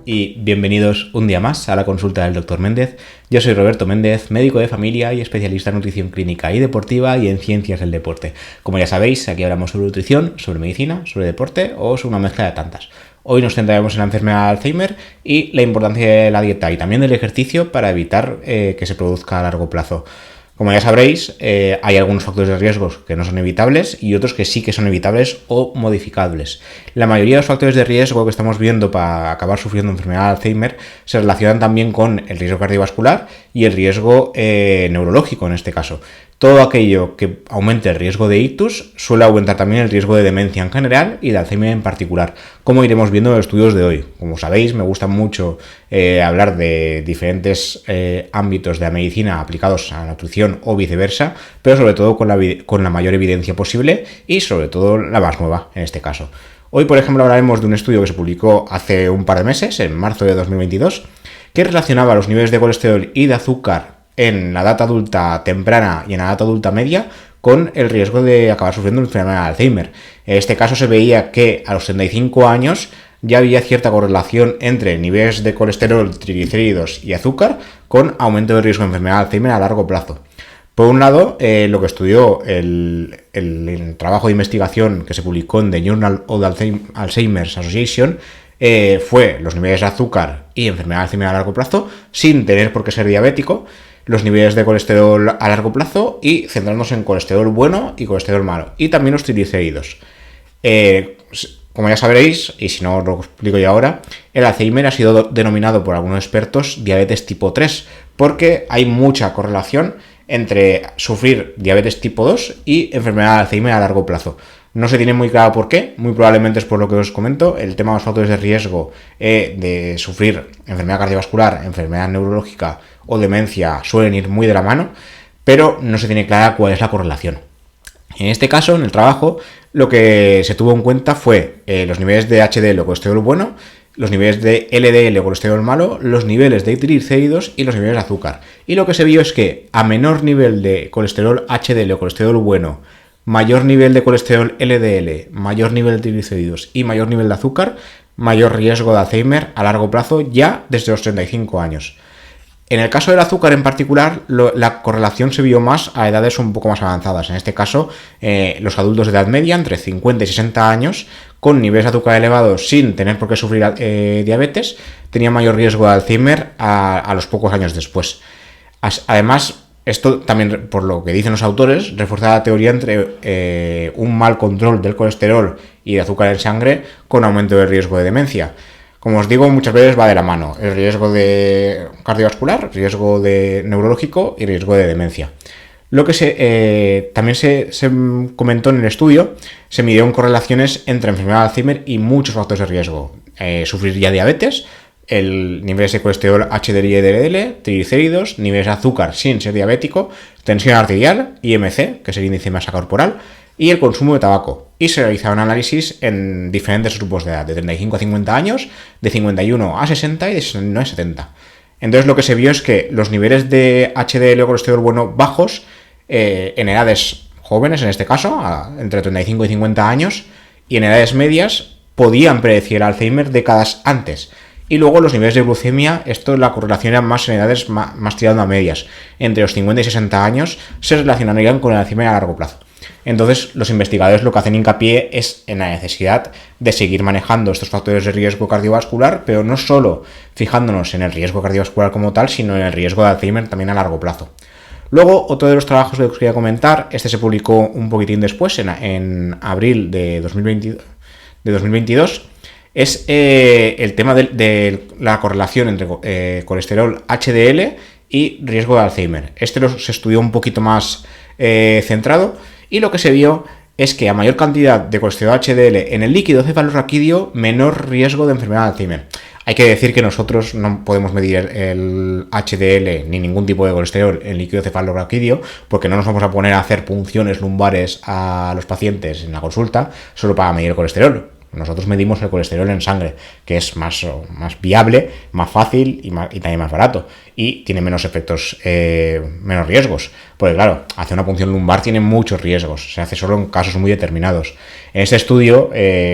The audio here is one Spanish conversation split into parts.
y bienvenidos un día más a la consulta del Dr. Méndez. Yo soy Roberto Méndez, médico de familia y especialista en nutrición clínica y deportiva y en ciencias del deporte. Como ya sabéis, aquí hablamos sobre nutrición, sobre medicina, sobre deporte o sobre una mezcla de tantas. Hoy nos centraremos en la enfermedad de Alzheimer y la importancia de la dieta y también del ejercicio para evitar que se produzca a largo plazo. Como ya sabréis, hay algunos factores de riesgo que no son evitables y otros que sí que son evitables o modificables. La mayoría de los factores de riesgo que estamos viendo para acabar sufriendo enfermedad de Alzheimer se relacionan también con el riesgo cardiovascular y el riesgo neurológico en este caso. Todo aquello que aumente el riesgo de ictus suele aumentar también el riesgo de demencia en general y de Alzheimer en particular, como iremos viendo en los estudios de hoy. Como sabéis, me gusta mucho hablar de diferentes ámbitos de la medicina aplicados a la nutrición o viceversa, pero sobre todo con la mayor evidencia posible y sobre todo la más nueva en este caso. Hoy, por ejemplo, hablaremos de un estudio que se publicó hace un par de meses, en marzo de 2022, que relacionaba los niveles de colesterol y de azúcar en la edad adulta temprana y en la edad adulta media con el riesgo de acabar sufriendo enfermedad de Alzheimer. En este caso se veía que a los 35 años ya había cierta correlación entre niveles de colesterol, triglicéridos y azúcar con aumento del riesgo de enfermedad de Alzheimer a largo plazo. Por un lado, lo que estudió el trabajo de investigación que se publicó en The Journal of the Alzheimer's Association fue los niveles de azúcar y enfermedad de Alzheimer a largo plazo sin tener por qué ser diabético, los niveles de colesterol a largo plazo y centrándose en colesterol bueno y colesterol malo, y también los triglicéridos. Como ya sabréis, y si no os lo explico ya ahora, el Alzheimer ha sido denominado por algunos expertos diabetes tipo 3, porque hay mucha correlación entre sufrir diabetes tipo 2 y enfermedad de Alzheimer a largo plazo. No se tiene muy claro por qué, muy probablemente es por lo que os comento, el tema de los factores de riesgo de sufrir enfermedad cardiovascular, enfermedad neurológica o demencia suelen ir muy de la mano, pero no se tiene clara cuál es la correlación. En este caso, en el trabajo, lo que se tuvo en cuenta fue los niveles de HDL o colesterol bueno, los niveles de LDL o colesterol malo, los niveles de triglicéridos y los niveles de azúcar. Y lo que se vio es que a menor nivel de colesterol HDL o colesterol bueno, mayor nivel de colesterol LDL, mayor nivel de triglicéridos y mayor nivel de azúcar, mayor riesgo de Alzheimer a largo plazo ya desde los 35 años. En el caso del azúcar en particular, la correlación se vio más a edades un poco más avanzadas. En este caso, los adultos de edad media, entre 50 y 60 años, con niveles de azúcar elevados sin tener por qué sufrir diabetes, tenían mayor riesgo de Alzheimer a los pocos años después. Además, esto también, por lo que dicen los autores, refuerza la teoría entre un mal control del colesterol y de azúcar en sangre con aumento del riesgo de demencia. Como os digo, muchas veces va de la mano el riesgo de cardiovascular, riesgo de neurológico y riesgo de demencia. Lo que también se comentó en el estudio, se midieron correlaciones entre enfermedad de Alzheimer y muchos factores de riesgo. Sufrir ya diabetes, el niveles de colesterol HDL y LDL, triglicéridos, niveles de azúcar sin ser diabético, tensión arterial, IMC, que es el índice de masa corporal, y el consumo de tabaco. Y se realizaron análisis en diferentes grupos de edad, de 35 a 50 años, de 51 a 60 y de 69 a 70. Entonces lo que se vio es que los niveles de HDL o colesterol bueno bajos en edades jóvenes, en este caso, entre 35 y 50 años, y en edades medias, podían predecir el Alzheimer décadas antes. Y luego los niveles de glucemia, la correlación era más en edades más tirando a medias. Entre los 50 y 60 años se relacionarían con el Alzheimer a largo plazo. Entonces, los investigadores lo que hacen hincapié es en la necesidad de seguir manejando estos factores de riesgo cardiovascular, pero no solo fijándonos en el riesgo cardiovascular como tal, sino en el riesgo de Alzheimer también a largo plazo. Luego, otro de los trabajos que os quería comentar, se publicó un poquitín después, en abril de 2022, es el tema de la correlación entre colesterol HDL y riesgo de Alzheimer. Se estudió un poquito más centrado y lo que se vio es que a mayor cantidad de colesterol HDL en el líquido cefalorraquídeo, menor riesgo de enfermedad de Alzheimer. Hay que decir que nosotros no podemos medir el HDL ni ningún tipo de colesterol en líquido cefalorraquídeo porque no nos vamos a poner a hacer punciones lumbares a los pacientes en la consulta solo para medir el colesterol. Nosotros medimos el colesterol en sangre, que es más viable, más fácil y también más barato. Y tiene menos efectos, menos riesgos. Porque claro, hacer una punción lumbar tiene muchos riesgos. Se hace solo en casos muy determinados. En este estudio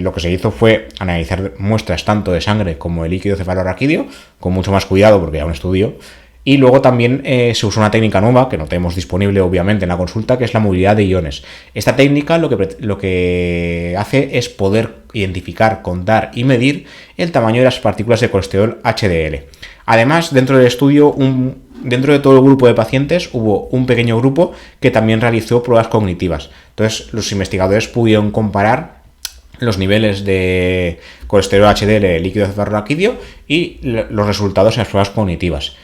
lo que se hizo fue analizar muestras tanto de sangre como de líquido cefalorraquídeo, con mucho más cuidado porque era un estudio. Y luego también se usó una técnica nueva, que no tenemos disponible obviamente en la consulta, que es la movilidad de iones. Esta técnica lo que hace es poder identificar, contar y medir el tamaño de las partículas de colesterol HDL. Además, dentro del estudio, dentro de todo el grupo de pacientes, hubo un pequeño grupo que también realizó pruebas cognitivas. Entonces, los investigadores pudieron comparar los niveles de colesterol HDL líquido cefalorraquídeo y los resultados en las pruebas cognitivas.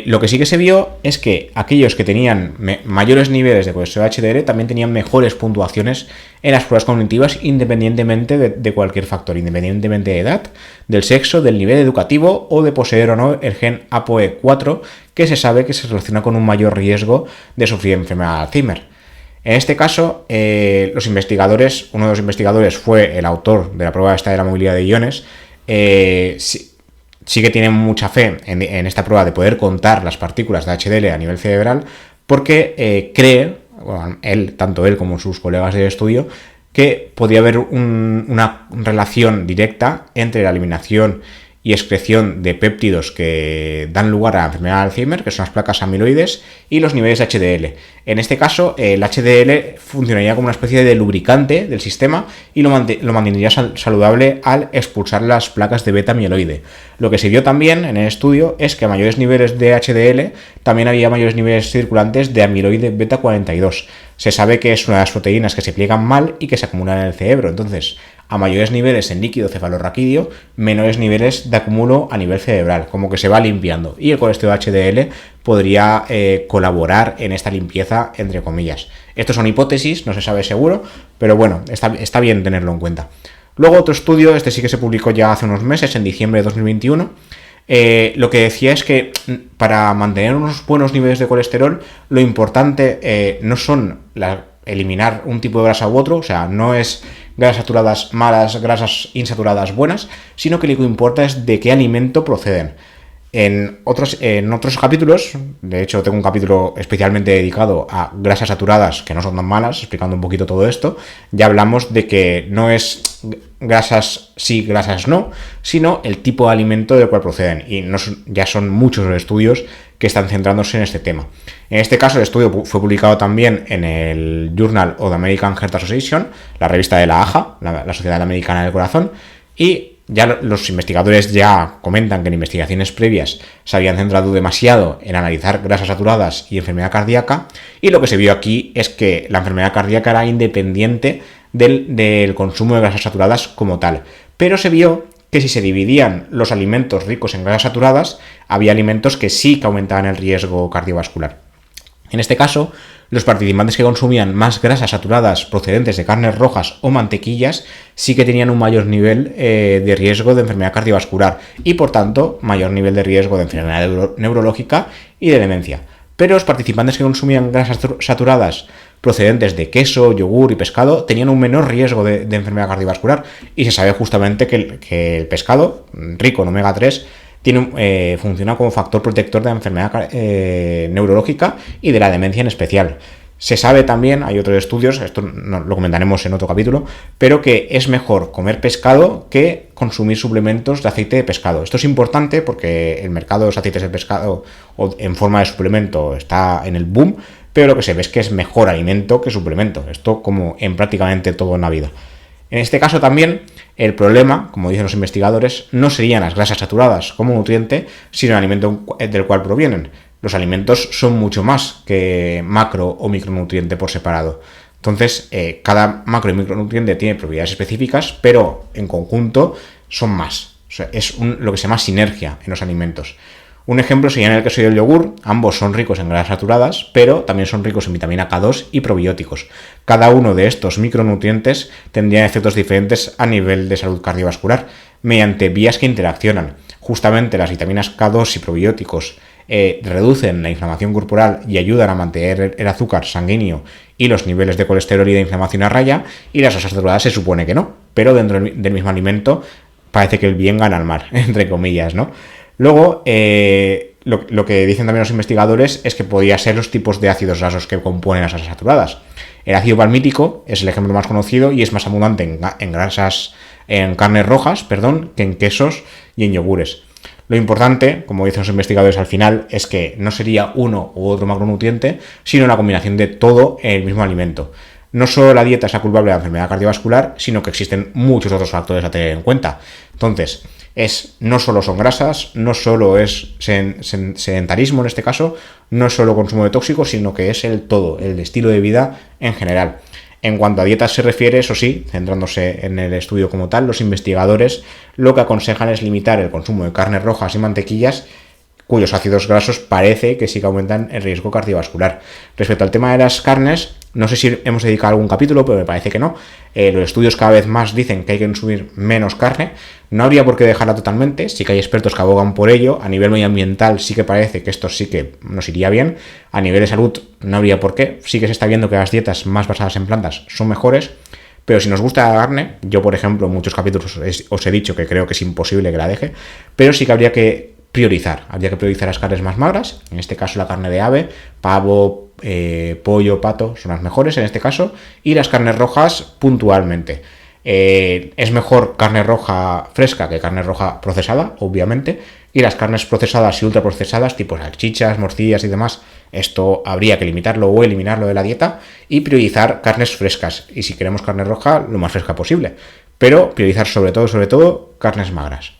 Lo que sí que se vio es que aquellos que tenían mayores niveles de colesterol HDL también tenían mejores puntuaciones en las pruebas cognitivas independientemente de cualquier factor, independientemente de edad, del sexo, del nivel educativo o de poseer o no el gen APOE4, que se sabe que se relaciona con un mayor riesgo de sufrir enfermedad de Alzheimer. En este caso, uno de los investigadores fue el autor de la prueba esta de la movilidad de iones. Sí que tienen mucha fe en esta prueba de poder contar las partículas de HDL a nivel cerebral, porque cree, bueno, tanto él como sus colegas de estudio, que podría haber una relación directa entre la eliminación y excreción de péptidos que dan lugar a la enfermedad de Alzheimer, que son las placas amiloides, y los niveles de HDL. En este caso, el HDL funcionaría como una especie de lubricante del sistema y lo mantendría saludable al expulsar las placas de beta amiloide. Lo que se vio también en el estudio es que a mayores niveles de HDL también había mayores niveles circulantes de amiloide beta 42. Se sabe que es una de las proteínas que se pliegan mal y que se acumulan en el cerebro. Entonces, a mayores niveles en líquido cefalorraquídeo, menores niveles de acúmulo a nivel cerebral, como que se va limpiando. Y el colesterol HDL podría colaborar en esta limpieza, entre comillas. Estos son hipótesis, no se sabe seguro, pero bueno, está bien tenerlo en cuenta. Luego otro estudio, este sí que se publicó ya hace unos meses, en diciembre de 2021, lo que decía es que para mantener unos buenos niveles de colesterol, lo importante no son eliminar un tipo de grasa u otro, o sea, no es grasas saturadas malas, grasas insaturadas buenas, sino que lo que importa es de qué alimento proceden. En otros capítulos, de hecho tengo un capítulo especialmente dedicado a grasas saturadas que no son tan malas, explicando un poquito todo esto, ya hablamos de que no es grasas sí, grasas no, sino el tipo de alimento del cual proceden, y ya son muchos los estudios que están centrándose en este tema. En este caso el estudio fue publicado también en el Journal of the American Heart Association, la revista de la AHA, la Sociedad Americana del Corazón, y ya los investigadores ya comentan que en investigaciones previas se habían centrado demasiado en analizar grasas saturadas y enfermedad cardíaca, y lo que se vio aquí es que la enfermedad cardíaca era independiente del consumo de grasas saturadas como tal, pero se vio que si se dividían los alimentos ricos en grasas saturadas, había alimentos que sí que aumentaban el riesgo cardiovascular. En este caso, los participantes que consumían más grasas saturadas procedentes de carnes rojas o mantequillas sí que tenían un mayor nivel de riesgo de enfermedad cardiovascular y, por tanto, mayor nivel de riesgo de enfermedad neurológica y de demencia. Pero los participantes que consumían grasas saturadas procedentes de queso, yogur y pescado tenían un menor riesgo de enfermedad cardiovascular, y se sabe justamente que el pescado, rico en omega 3, funciona como factor protector de la enfermedad neurológica y de la demencia en especial. Se sabe también, hay otros estudios, esto lo comentaremos en otro capítulo, pero que es mejor comer pescado que consumir suplementos de aceite de pescado. Esto es importante porque el mercado de los aceites de pescado en forma de suplemento está en el boom, pero lo que se ve es que es mejor alimento que suplemento. Esto como en prácticamente todo en la vida. En este caso también el problema, como dicen los investigadores, no serían las grasas saturadas como nutriente, sino el alimento del cual provienen. Los alimentos son mucho más que macro o micronutriente por separado. Entonces, cada macro y micronutriente tiene propiedades específicas, pero en conjunto son más. O sea, es lo que se llama sinergia en los alimentos. Un ejemplo sería en el queso y el yogur. Ambos son ricos en grasas saturadas, pero también son ricos en vitamina K2 y probióticos. Cada uno de estos micronutrientes tendría efectos diferentes a nivel de salud cardiovascular, mediante vías que interaccionan. Justamente las vitaminas K2 y probióticos reducen la inflamación corporal y ayudan a mantener el azúcar sanguíneo y los niveles de colesterol y de inflamación a raya, y las grasas saturadas se supone que no. pero dentro del mismo alimento parece que el bien gana al mal, entre comillas, ¿no? Luego, lo que dicen también los investigadores es que podría ser los tipos de ácidos grasos que componen las grasas saturadas. El ácido palmítico es el ejemplo más conocido y es más abundante en carnes rojas, que en quesos y en yogures. Lo importante, como dicen los investigadores al final, es que no sería uno u otro macronutriente, sino la combinación de todo en el mismo alimento. No solo la dieta es la culpable de la enfermedad cardiovascular, sino que existen muchos otros factores a tener en cuenta. Entonces, no solo son grasas, no solo es sedentarismo en este caso, no es solo consumo de tóxicos, sino que es el todo, el estilo de vida en general. En cuanto a dietas se refiere, eso sí, centrándose en el estudio como tal, los investigadores lo que aconsejan es limitar el consumo de carnes rojas y mantequillas, cuyos ácidos grasos parece que sí que aumentan el riesgo cardiovascular. Respecto al tema de las carnes, no sé si hemos dedicado algún capítulo, pero me parece que no. Los estudios cada vez más dicen que hay que consumir menos carne. No habría por qué dejarla totalmente, sí que hay expertos que abogan por ello. A nivel medioambiental sí que parece que esto sí que nos iría bien. A nivel de salud no habría por qué. Sí que se está viendo que las dietas más basadas en plantas son mejores. Pero si nos gusta la carne, yo por ejemplo en muchos capítulos os he dicho que creo que es imposible que la deje, pero sí que habría que priorizar las carnes más magras, en este caso la carne de ave, pavo, pollo, pato, son las mejores en este caso, y las carnes rojas puntualmente. Es mejor carne roja fresca que carne roja procesada, obviamente, y las carnes procesadas y ultraprocesadas, tipo salchichas, morcillas y demás, esto habría que limitarlo o eliminarlo de la dieta y priorizar carnes frescas, y si queremos carne roja, lo más fresca posible, pero priorizar sobre todo, carnes magras.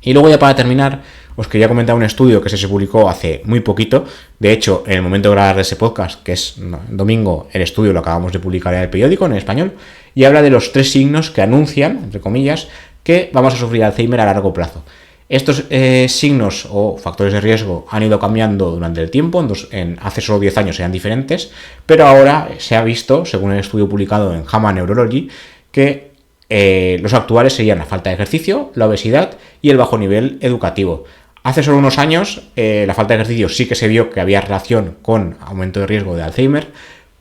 Y luego ya para terminar, os quería comentar un estudio que se publicó hace muy poquito. De hecho, en el momento de grabar ese podcast, que es domingo, el estudio lo acabamos de publicar en el periódico, en español, y habla de los 3 signos que anuncian, entre comillas, que vamos a sufrir Alzheimer a largo plazo. Estos signos o factores de riesgo han ido cambiando durante el tiempo, hace solo 10 años eran diferentes, pero ahora se ha visto, según el estudio publicado en JAMA Neurology, que los actuales serían la falta de ejercicio, la obesidad y el bajo nivel educativo. Hace solo unos años la falta de ejercicio sí que se vio que había relación con aumento de riesgo de Alzheimer,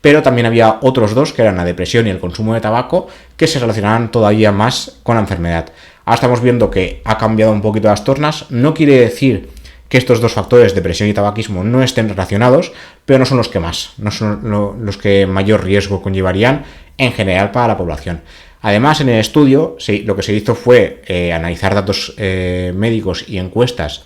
pero también había otros 2, que eran la depresión y el consumo de tabaco, que se relacionaban todavía más con la enfermedad. Ahora estamos viendo que ha cambiado un poquito las tornas. No quiere decir que estos 2 factores, depresión y tabaquismo, no estén relacionados, pero no son los que más, no son los que mayor riesgo conllevarían en general para la población. Además, en el estudio lo que se hizo fue analizar datos médicos y encuestas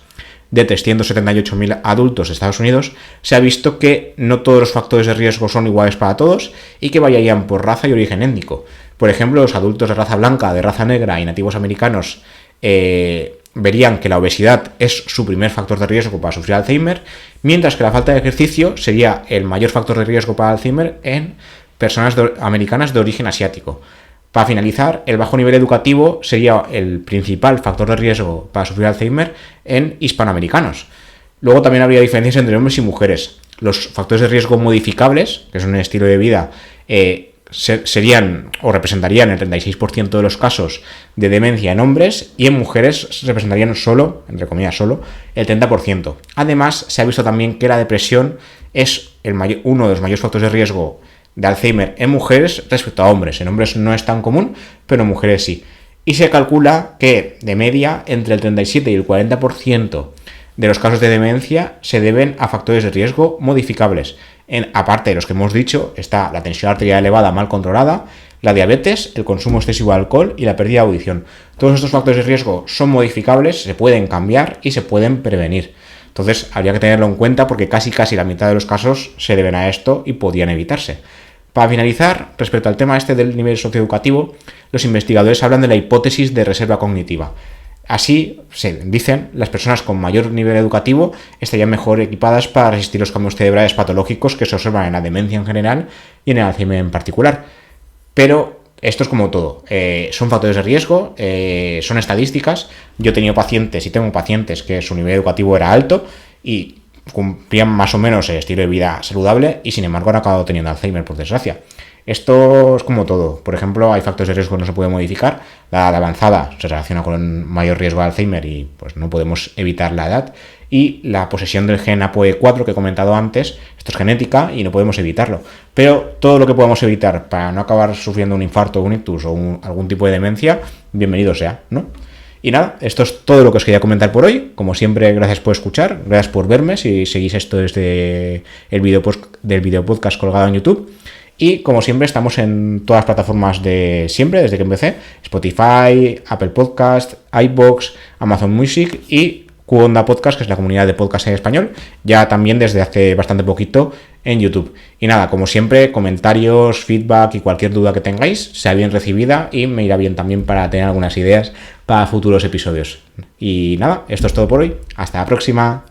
de 378.000 adultos de Estados Unidos. Se ha visto que no todos los factores de riesgo son iguales para todos y que variarían por raza y origen étnico. Por ejemplo, los adultos de raza blanca, de raza negra y nativos americanos verían que la obesidad es su primer factor de riesgo para sufrir Alzheimer, mientras que la falta de ejercicio sería el mayor factor de riesgo para Alzheimer en personas americanas de origen asiático. Para finalizar, el bajo nivel educativo sería el principal factor de riesgo para sufrir Alzheimer en hispanoamericanos. Luego también habría diferencias entre hombres y mujeres. Los factores de riesgo modificables, que son el estilo de vida, serían o representarían el 36% de los casos de demencia en hombres, y en mujeres representarían solo, entre comillas solo, el 30%. Además, se ha visto también que la depresión es uno de los mayores factores de riesgo de Alzheimer en mujeres respecto a hombres. En hombres no es tan común, pero en mujeres sí. Y se calcula que, de media, entre el 37 y el 40% de los casos de demencia se deben a factores de riesgo modificables. Aparte de los que hemos dicho, está la tensión arterial elevada mal controlada, la diabetes, el consumo excesivo de alcohol y la pérdida de audición. Todos estos factores de riesgo son modificables, se pueden cambiar y se pueden prevenir. Entonces, habría que tenerlo en cuenta porque casi la mitad de los casos se deben a esto y podían evitarse. Para finalizar, respecto al tema del nivel socioeducativo, los investigadores hablan de la hipótesis de reserva cognitiva. Así, se dicen, las personas con mayor nivel educativo estarían mejor equipadas para resistir los cambios cerebrales patológicos que se observan en la demencia en general y en el Alzheimer en particular. Pero esto es como todo, son factores de riesgo, son estadísticas. Yo he tenido pacientes y tengo pacientes que su nivel educativo era alto y cumplían más o menos el estilo de vida saludable y sin embargo han acabado teniendo Alzheimer, por desgracia. Esto es como todo. Por ejemplo, hay factores de riesgo que no se pueden modificar. La edad avanzada se relaciona con mayor riesgo de Alzheimer y pues no podemos evitar la edad. y la posesión del gen APOE4 que he comentado antes. Esto es genética y no podemos evitarlo. Pero todo lo que podamos evitar para no acabar sufriendo un infarto, un ictus o algún tipo de demencia, bienvenido sea, ¿no? Y nada, esto es todo lo que os quería comentar por hoy. Como siempre, gracias por escuchar, gracias por verme si seguís esto desde el video podcast colgado en YouTube. Y como siempre, estamos en todas las plataformas de siempre, desde que empecé: Spotify, Apple Podcast, iVoox, Amazon Music y QOnda Podcast, que es la comunidad de podcast en español, ya también desde hace bastante poquito en YouTube. Y nada, como siempre, comentarios, feedback y cualquier duda que tengáis sea bien recibida y me irá bien también para tener algunas ideas para futuros episodios. Y nada, esto es todo por hoy. Hasta la próxima.